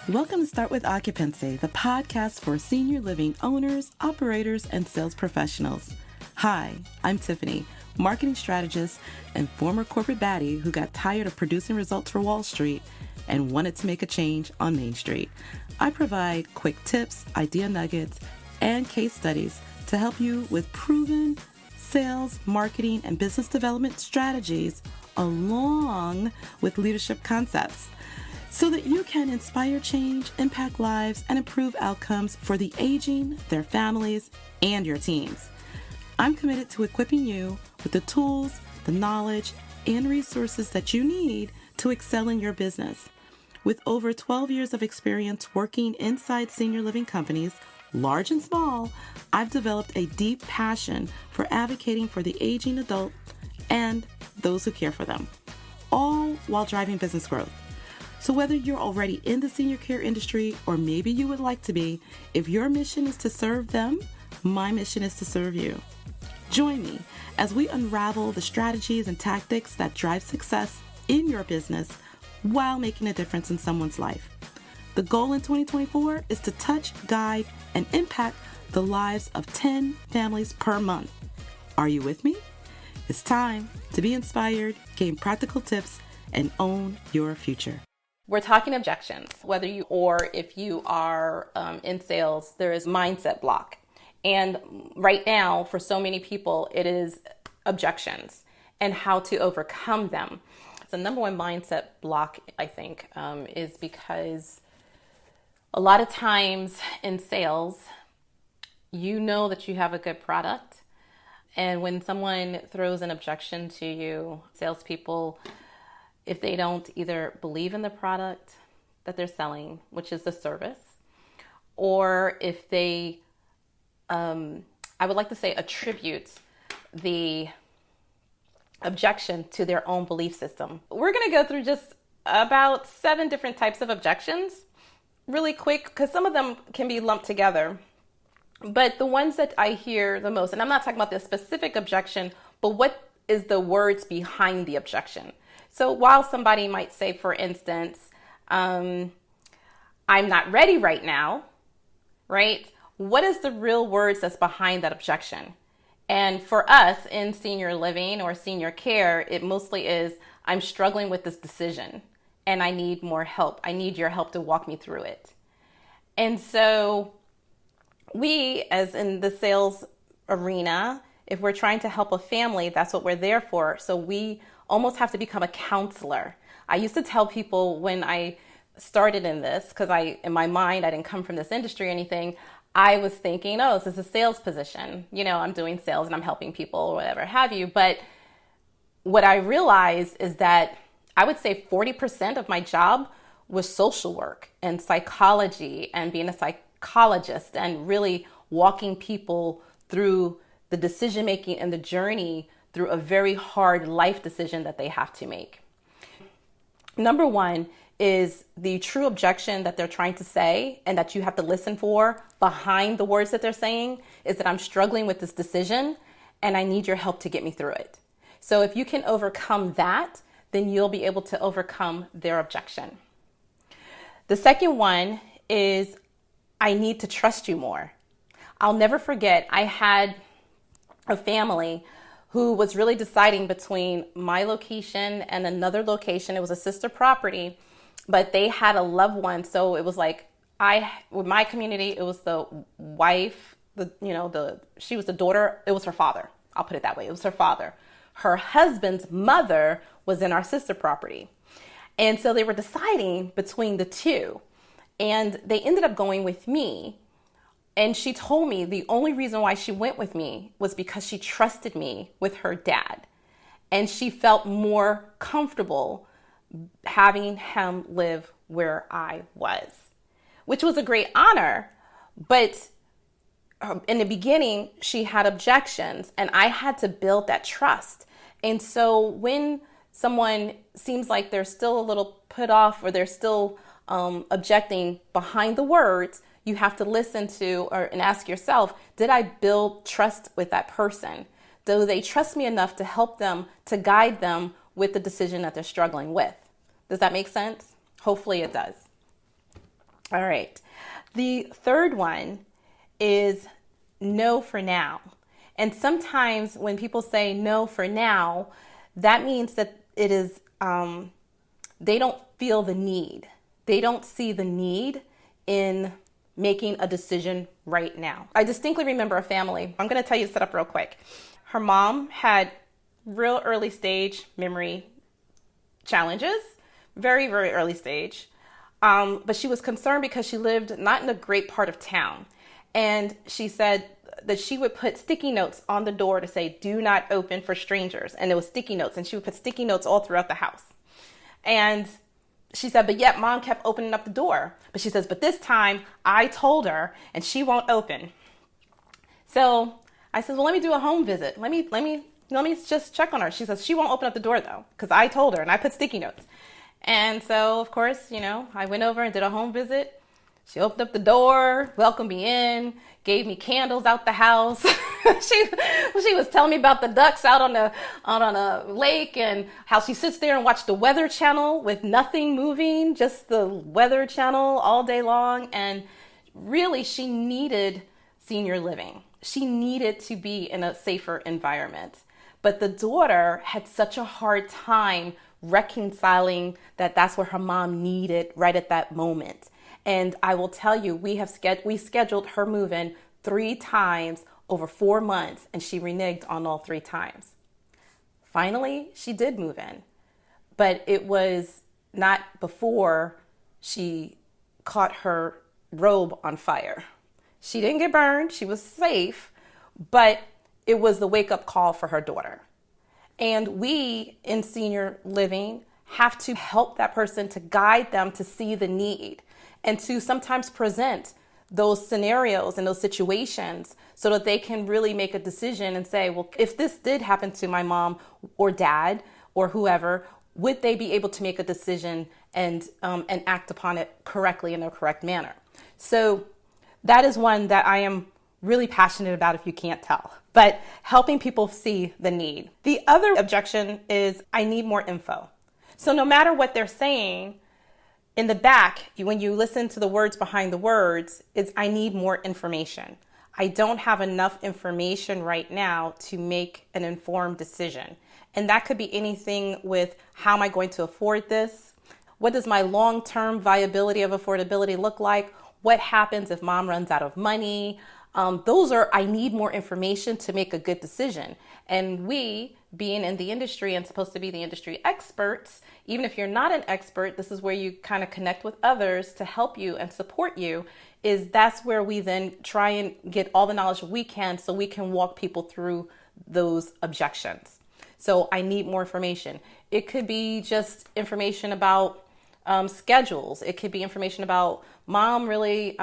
Welcome to Start With Occupancy, the podcast for senior living owners, operators, and sales professionals. Hi, I'm Tiffany, marketing strategist and former corporate baddie who got tired of producing results for Wall Street and wanted to make a change on Main Street. I provide quick tips, idea nuggets, and case studies to help you with proven sales, marketing, and business development strategies along with leadership concepts, so that you can inspire change, impact lives, and improve outcomes for the aging, their families, and your teams. I'm committed to equipping you with the tools, the knowledge, and resources that you need to excel in your business. With over 12 years of experience working inside senior living companies, large and small, I've developed a deep passion for advocating for the aging adult and those who care for them, all while driving business growth. So whether you're already in the senior care industry or maybe you would like to be, if your mission is to serve them, my mission is to serve you. Join me as we unravel the strategies and tactics that drive success in your business while making a difference in someone's life. The goal in 2024 is to touch, guide, and impact the lives of 10 families per month. Are you with me? It's time to be inspired, gain practical tips, and own your future. We're talking objections, whether you or if you are in sales, there is mindset block. And right now, for so many people, it is objections and how to overcome them. The number one mindset block, I think, is because a lot of times in sales, you know that you have a good product. And when someone throws an objection to you, salespeople, if they don't either believe in the product that they're selling, which is the service, or if they, I would like to say, attribute the objection to their own belief system. We're going to go through just about 7 different types of objections really quick, because some of them can be lumped together. But the ones that I hear the most, and I'm not talking about the specific objection, but what is the words behind the objection? So while somebody might say, for instance, I'm not ready right now, right? What is the real words that's behind that objection? And for us in senior living or senior care, it mostly is, I'm struggling with this decision and I need more help. I need your help to walk me through it. And so we, as in the sales arena, if we're trying to help a family, that's what we're there for. So we almost have to become a counselor. I used to tell people when I started in this, because in my mind, I didn't come from this industry or anything, I was thinking, oh, this is a sales position. You know, I'm doing sales and I'm helping people or whatever have you. But what I realized is that I would say 40% of my job was social work and psychology and being a psychologist and really walking people through the decision-making and the journey through a very hard life decision that they have to make. Number one is the true objection that they're trying to say and that you have to listen for behind the words that they're saying is that I'm struggling with this decision and I need your help to get me through it. So if you can overcome that, then you'll be able to overcome their objection. The second one is I need to trust you more. I'll never forget, I had a family who was really deciding between my location and another location. It was a sister property, but they had a loved one. So it was like, with my community, it was the wife, she was the daughter. It was her father. I'll put it that way. It was her father. Her husband's mother was in our sister property. And so they were deciding between the two. And they ended up going with me. And she told me the only reason why she went with me was because she trusted me with her dad. And she felt more comfortable having him live where I was, which was a great honor. But in the beginning, she had objections and I had to build that trust. And so when someone seems like they're still a little put off or they're still objecting behind the words, you have to listen to and ask yourself, did I build trust with that person? Do they trust me enough to help them, to guide them with the decision that they're struggling with? Does that make sense? Hopefully it does. All right. The third one is no for now. And sometimes when people say no for now, that means that it is, they don't feel the need. They don't see the need in making a decision right now. I distinctly remember a family. I'm going to tell you the setup real quick. Her mom had real early stage memory challenges, very, very early stage. But she was concerned because she lived not in a great part of town. And she said that she would put sticky notes on the door to say, "Do not open for strangers." And it was sticky notes, and she would put sticky notes all throughout the house. And she said, but yet mom kept opening up the door. But she says, but this time I told her and she won't open. So I said, well, let me do a home visit. Let me just check on her. She says, she won't open up the door though, because I told her and I put sticky notes. And so, of course, I went over and did a home visit. She opened up the door, welcomed me in, gave me candles out the house. She was telling me about the ducks out on a lake and how she sits there and watched the Weather Channel with nothing moving, just the Weather Channel all day long. And really, she needed senior living. She needed to be in a safer environment. But the daughter had such a hard time reconciling that that's what her mom needed right at that moment. And I will tell you, we scheduled her move-in 3 times over 4 months, and she reneged on all 3 times. Finally, she did move in, but it was not before she caught her robe on fire. She didn't get burned. She was safe, but it was the wake-up call for her daughter. And we in senior living have to help that person, to guide them to see the need and to sometimes present those scenarios and those situations so that they can really make a decision and say, well, if this did happen to my mom or dad or whoever, would they be able to make a decision and act upon it correctly in a correct manner? So that is one that I am really passionate about, if you can't tell, but helping people see the need. The other objection is, I need more info. So no matter what they're saying, in the back, when you listen to the words behind the words, it's, I need more information. I don't have enough information right now to make an informed decision. And that could be anything with, how am I going to afford this? What does my long-term viability of affordability look like? What happens if mom runs out of money? Those are, I need more information to make a good decision. And we, being in the industry and supposed to be the industry experts, even if you're not an expert, this is where you kind of connect with others to help you and support you, is that's where we then try and get all the knowledge we can so we can walk people through those objections. So I need more information. It could be just information about schedules. It could be information about, mom really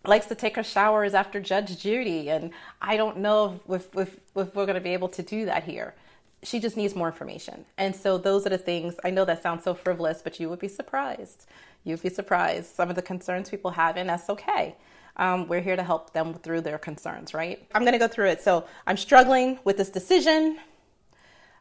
likes to take her showers after Judge Judy, and I don't know if we're going to be able to do that here. She just needs more information. And so those are the things. I know that sounds so frivolous, but you would be surprised. You'd be surprised some of the concerns people have, and that's okay. We're here to help them through their concerns, right? I'm going to go through it. So I'm struggling with this decision.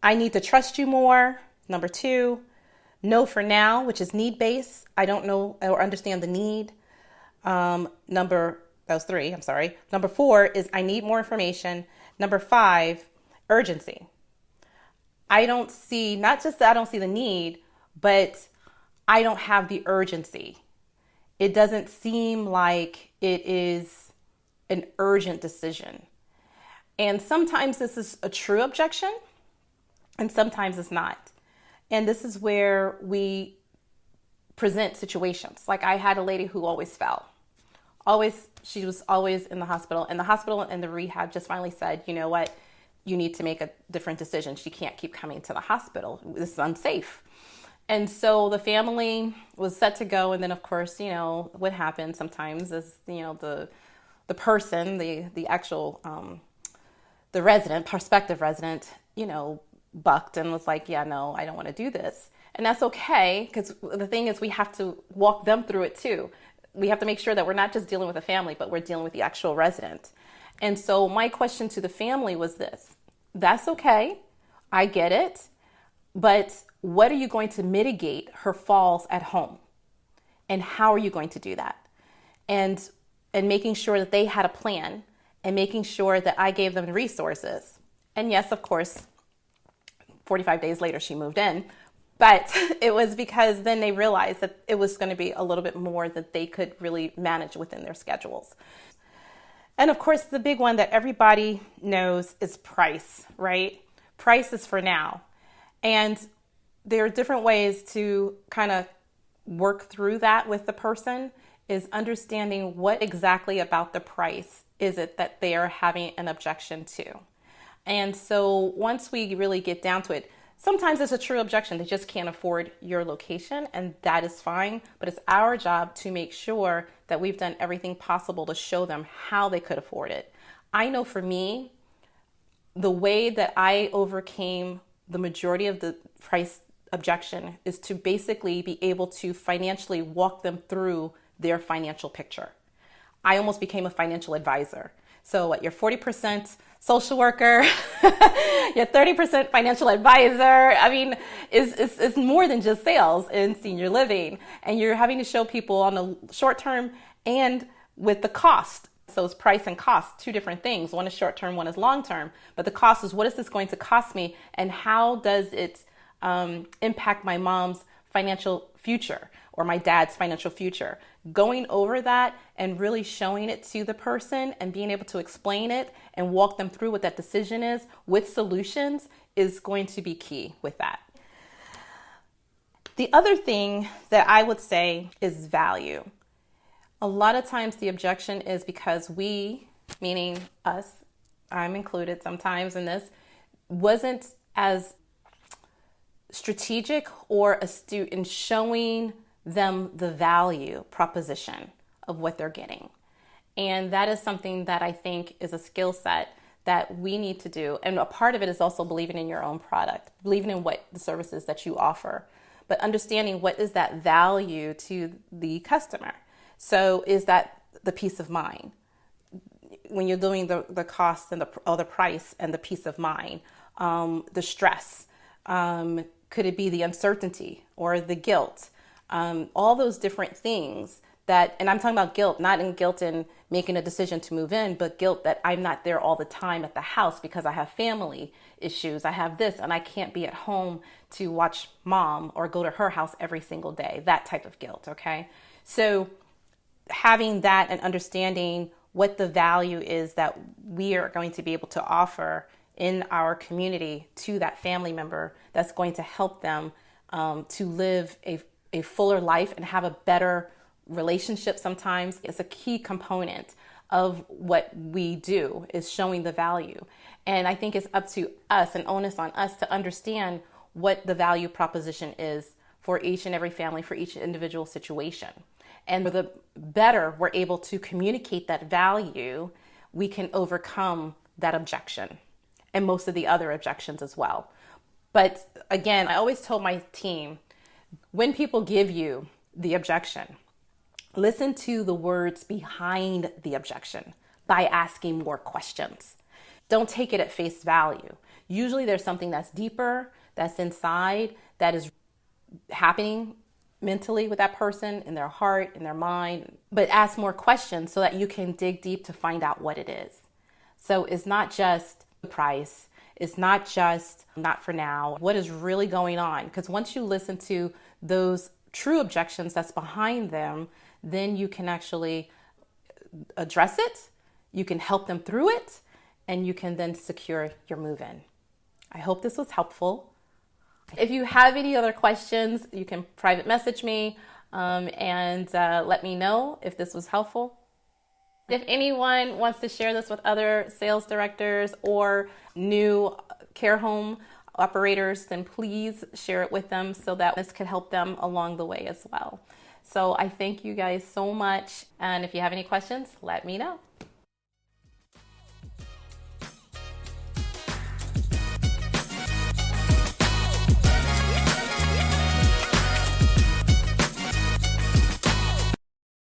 I need to trust you more. Number 2, no for now, which is need-based. I don't know or understand the need. That was 3, I'm sorry. Number 4 is, I need more information. Number 5, urgency. I don't see, not just that I don't see the need, but I don't have the urgency. It doesn't seem like it is an urgent decision. And sometimes this is a true objection, and sometimes it's not. And this is where we present situations. Like, I had a lady who always fell. She was always in the hospital. And the hospital and the rehab just finally said, you know what? You need to make a different decision. She can't keep coming to the hospital. This is unsafe. And so the family was set to go. And then, of course, what happens sometimes is, the person, the actual, the resident, prospective resident, bucked and was like, yeah, no, I don't want to do this. And that's okay, because the thing is, we have to walk them through it too. We have to make sure that we're not just dealing with a family, but we're dealing with the actual resident. And so my question to the family was this: that's okay, I get it, but what are you going to mitigate her falls at home? And how are you going to do that? And making sure that they had a plan, and making sure that I gave them the resources. And yes, of course, 45 days later, she moved in. But it was because then they realized that it was going to be a little bit more that they could really manage within their schedules. And of course, the big one that everybody knows is price, right? Price is for now. And there are different ways to kind of work through that with the person, is understanding what exactly about the price is it that they are having an objection to. And so once we really get down to it, sometimes it's a true objection. They just can't afford your location, and that is fine. But it's our job to make sure that we've done everything possible to show them how they could afford it. I know for me, the way that I overcame the majority of the price objection is to basically be able to financially walk them through their financial picture. I almost became a financial advisor. So what, you're 40% social worker, you're 30% financial advisor. I mean, it's more than just sales in senior living. And you're having to show people on the short term and with the cost. So it's price and cost, two different things. One is short term, one is long term. But the cost is, what is this going to cost me, and how does it impact my mom's financial future or my dad's financial future? Going over that and really showing it to the person and being able to explain it and walk them through what that decision is with solutions is going to be key with that. The other thing that I would say is value. A lot of times the objection is because we, meaning us, I'm included sometimes in this, wasn't as strategic or astute in showing them the value proposition of what they're getting. And that is something that I think is a skill set that we need to do. And a part of it is also believing in your own product, believing in what the services that you offer, but understanding what is that value to the customer. So is that the peace of mind? When you're doing the cost and the price and the peace of mind, the stress, could it be the uncertainty or the guilt? All those different things that, and I'm talking about guilt, not in guilt in making a decision to move in, but guilt that I'm not there all the time at the house because I have family issues. I have this, and I can't be at home to watch mom or go to her house every single day, that type of guilt. Okay. So having that and understanding what the value is that we are going to be able to offer in our community to that family member that's going to help them to live a fuller life and have a better relationship sometimes is a key component of what we do, is showing the value. And I think it's up to us and onus on us to understand what the value proposition is for each and every family, for each individual situation. And the better we're able to communicate that value, we can overcome that objection and most of the other objections as well. But again, I always told my team, when people give you the objection, listen to the words behind the objection by asking more questions. Don't take it at face value. Usually there's something that's deeper, that's inside, that is happening mentally with that person, in their heart, in their mind. But ask more questions so that you can dig deep to find out what it is. So it's not just the price. It's not just not for now. What is really going on? Because once you listen to those true objections that's behind them, then you can actually address it, you can help them through it, and you can then secure your move-in. I hope this was helpful. If you have any other questions, you can private message me and let me know if this was helpful. If anyone wants to share this with other sales directors or new care home operators, then please share it with them so that this could help them along the way as well. So I thank you guys so much. And if you have any questions, let me know.